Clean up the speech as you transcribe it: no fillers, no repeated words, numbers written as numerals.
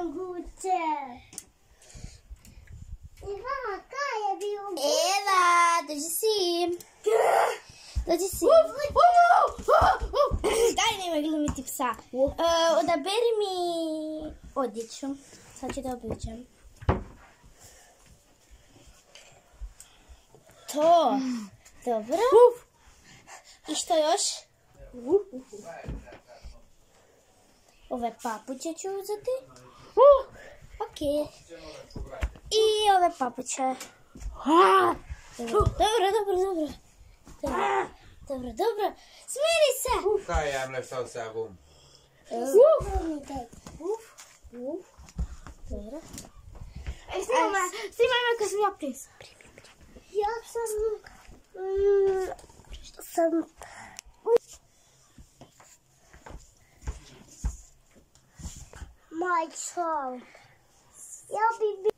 moguće. Eva, kaj je bio? Eva, dođi si. Dođi si. Daj, nemoj glumiti psa. Odaberi mi odjeću. Sad ću da obučem. To. Dobro. I što još? Ove papuče ću uzeti. Ok. I ove papuče. Dobro. Smiri se! Stai, am lăsat să acum. Dobro. Snimaj me kad sam ja ples. Ja sam... Majčo. Ja bi